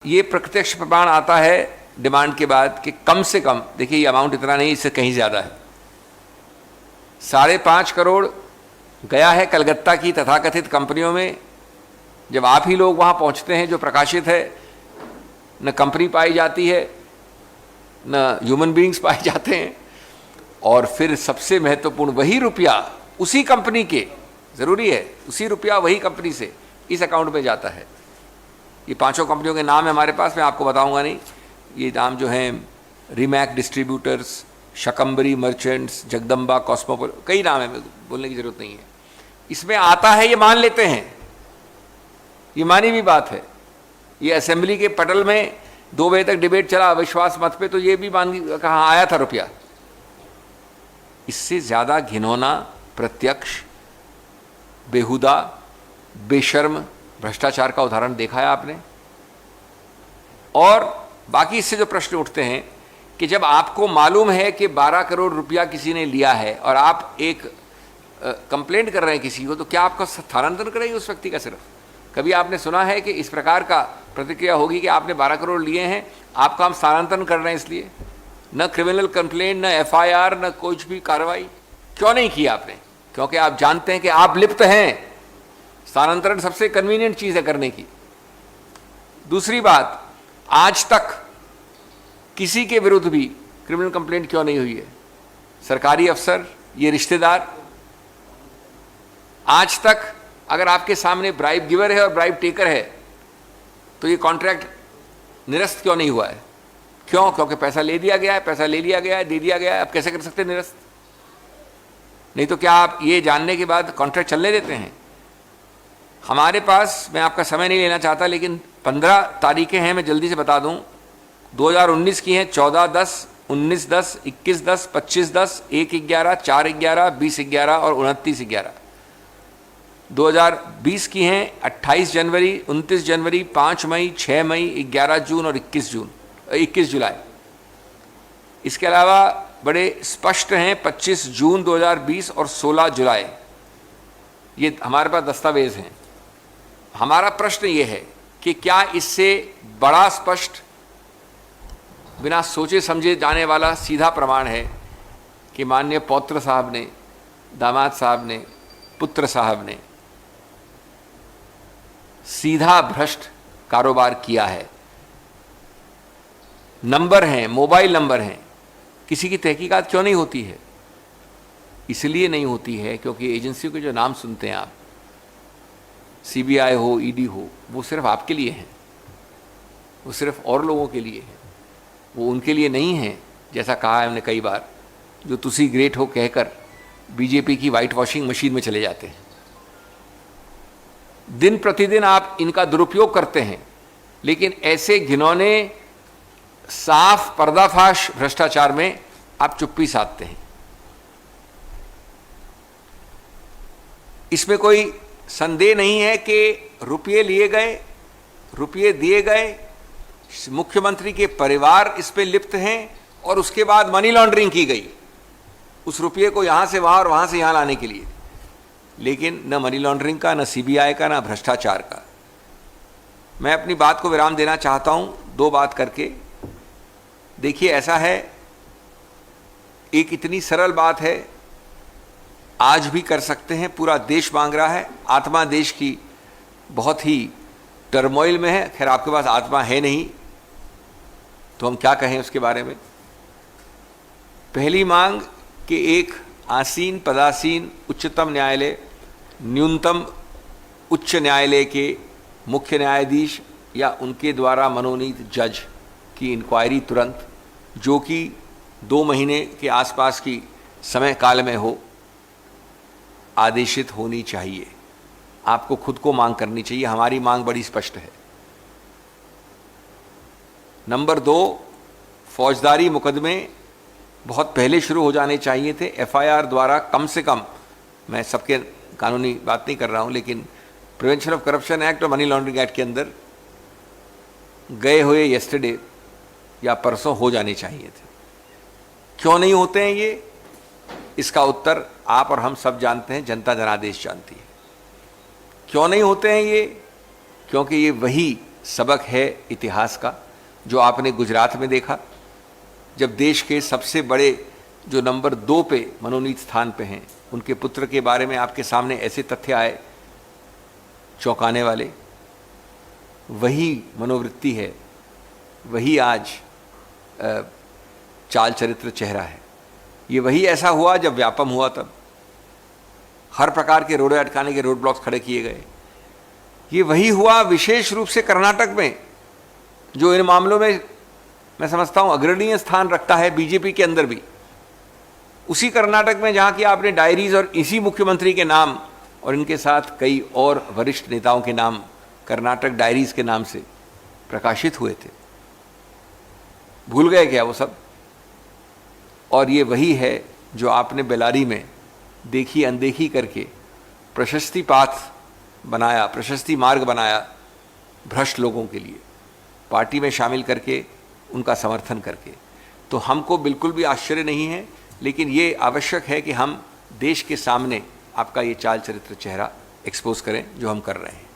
ये प्रत्यक्ष प्रमाण आता है डिमांड के बाद कि कम से कम, देखिए ये अमाउंट इतना नहीं, इससे कहीं ज़्यादा है। 5.5 करोड़ गया है कलकत्ता की तथाकथित कंपनियों में। जब आप ही लोग वहाँ पहुँचते हैं, जो प्रकाशित है, न कंपनी पाई जाती है न ह्यूमन बीइंग्स पाए जाते हैं, और फिर सबसे महत्वपूर्ण वही रुपया उसी कंपनी के, ज़रूरी है उसी रुपया वही कंपनी से इस अकाउंट में जाता है। ये 5 कंपनियों के नाम है हमारे पास, मैं आपको बताऊंगा नहीं। ये नाम जो हैं रीमैक डिस्ट्रीब्यूटर्स, शकंबरी मर्चेंट्स, जगदम्बा कॉस्मोपोल, कई नाम है, बोलने की ज़रूरत नहीं है। इसमें आता है, ये मान लेते हैं, ये मानी भी बात है। ये असेंबली के पटल में 2 बजे तक डिबेट चला अविश्वास मत पे, तो ये भी मान कहाँ आया था रुपया। इससे ज़्यादा घिनौना, प्रत्यक्ष, बेहुदा, बेशर्म भ्रष्टाचार का उदाहरण देखा है आपने। और बाकी इससे जो प्रश्न उठते हैं कि जब आपको मालूम है कि 12 करोड़ रुपया किसी ने लिया है और आप एक कंप्लेंट कर रहे हैं किसी को, तो क्या आपका स्थानांतरण करेंगे उस व्यक्ति का? सिर्फ कभी आपने सुना है कि इस प्रकार का प्रतिक्रिया होगी कि आपने 12 करोड़ लिए हैं, आपका हम स्थानांतरण कर रहे हैं इसलिए? न क्रिमिनल कंप्लेंट, न FIR, न कुछ भी कार्रवाई। क्यों नहीं किया आपने? क्योंकि आप जानते हैं कि आप लिप्त हैं। स्थानांतरण सबसे कन्वीनियंट चीज़ है करने की। दूसरी बात, आज तक किसी के विरुद्ध भी क्रिमिनल कंप्लेंट क्यों नहीं हुई है? सरकारी अफसर, ये रिश्तेदार, आज तक अगर आपके सामने ब्राइब गिवर है और ब्राइब टेकर है, तो ये कॉन्ट्रैक्ट निरस्त क्यों नहीं हुआ है? क्यों? क्योंकि पैसा ले दिया गया है, पैसा ले लिया गया है, दे दिया गया है। अब कैसे कर सकते हैं निरस्त? नहीं तो क्या आप ये जानने के बाद कॉन्ट्रैक्ट चलने देते हैं? हमारे पास, मैं आपका समय नहीं लेना चाहता, लेकिन 15 तारीखें हैं, मैं जल्दी से बता दूं। 2019 की हैं 14/10, 19/10, 21/10, 25/10, 1/11, 4/11, 20/11 और 29/11। 2020 की हैं 28 जनवरी, 29 जनवरी, 5 मई, 6 मई, 11 जून और 21 जुलाई। इसके अलावा बड़े स्पष्ट हैं 25 जून 2020 और 16 जुलाई। ये हमारे पास दस्तावेज हैं। हमारा प्रश्न ये है कि क्या इससे बड़ा स्पष्ट, बिना सोचे समझे जाने वाला सीधा प्रमाण है कि माननीय पौत्र साहब ने, दामाद साहब ने, पुत्र साहब ने सीधा भ्रष्ट कारोबार किया है? नंबर हैं, मोबाइल नंबर हैं। किसी की तहकीकात क्यों नहीं होती है? इसलिए नहीं होती है क्योंकि एजेंसियों के जो नाम सुनते हैं आप, CBI हो, ED हो, वो सिर्फ आपके लिए हैं, वो सिर्फ और लोगों के लिए हैं, वो उनके लिए नहीं है। जैसा कहा है हमने कई बार, जो तुसी ग्रेट हो कहकर BJP की वाइट वॉशिंग मशीन में चले जाते हैं। दिन प्रतिदिन आप इनका दुरुपयोग करते हैं, लेकिन ऐसे घिनौने साफ पर्दाफाश भ्रष्टाचार में आप चुप्पी साधते हैं। इसमें कोई संदेह नहीं है कि रुपये लिए गए, रुपये दिए गए, मुख्यमंत्री के परिवार इस पे लिप्त हैं, और उसके बाद मनी लॉन्ड्रिंग की गई उस रुपये को यहाँ से वहाँ और वहाँ से यहाँ लाने के लिए। लेकिन न मनी लॉन्ड्रिंग का, न CBI का, न भ्रष्टाचार का। मैं अपनी बात को विराम देना चाहता हूँ 2 बात करके। देखिए, ऐसा है, एक इतनी सरल बात है, आज भी कर सकते हैं, पूरा देश मांग रहा है। आत्मा देश की बहुत ही टर्मोइल में है। खैर, आपके पास आत्मा है नहीं, तो हम क्या कहें उसके बारे में। पहली मांग कि एक आसीन पदासीन उच्चतम न्यायालय, न्यूनतम उच्च न्यायालय के मुख्य न्यायाधीश या उनके द्वारा मनोनीत जज की इंक्वायरी तुरंत, जो कि 2 महीने के आसपास की समय काल में हो, आदेशित होनी चाहिए। आपको खुद को मांग करनी चाहिए। हमारी मांग बड़ी स्पष्ट है। नंबर 2, फौजदारी मुकदमे बहुत पहले शुरू हो जाने चाहिए थे। FIR द्वारा कम से कम, मैं सबके कानूनी बात नहीं कर रहा हूं, लेकिन प्रिवेंशन ऑफ करप्शन एक्ट और मनी लॉन्ड्रिंग एक्ट के अंदर गए हुए यस्टरडे या परसों हो जाने चाहिए थे। क्यों नहीं होते हैं ये? इसका उत्तर आप और हम सब जानते हैं, जनता जनादेश जानती है। क्यों नहीं होते हैं ये? क्योंकि ये वही सबक है इतिहास का, जो आपने गुजरात में देखा, जब देश के सबसे बड़े जो नंबर 2 पे मनोनीत स्थान पे हैं, उनके पुत्र के बारे में आपके सामने ऐसे तथ्य आए चौंकाने वाले। वही मनोवृत्ति है, वही आज चाल चरित्र चेहरा है। ये वही ऐसा हुआ जब व्यापम हुआ, तब हर प्रकार के रोड़े अटकाने के रोड ब्लॉक्स खड़े किए गए। ये वही हुआ विशेष रूप से कर्नाटक में, जो इन मामलों में मैं समझता हूं अग्रणीय स्थान रखता है बीजेपी के अंदर भी। उसी कर्नाटक में जहां की आपने डायरीज और इसी मुख्यमंत्री के नाम और इनके साथ कई और वरिष्ठ नेताओं के नाम कर्नाटक डायरीज के नाम से प्रकाशित हुए थे, भूल गए क्या वो सब? और ये वही है जो आपने बेलारी में देखी अनदेखी करके प्रशस्ति पाथ बनाया, प्रशस्ति मार्ग बनाया भ्रष्ट लोगों के लिए, पार्टी में शामिल करके उनका समर्थन करके। तो हमको बिल्कुल भी आश्चर्य नहीं है, लेकिन ये आवश्यक है कि हम देश के सामने आपका ये चाल चरित्र चेहरा एक्सपोज करें, जो हम कर रहे हैं।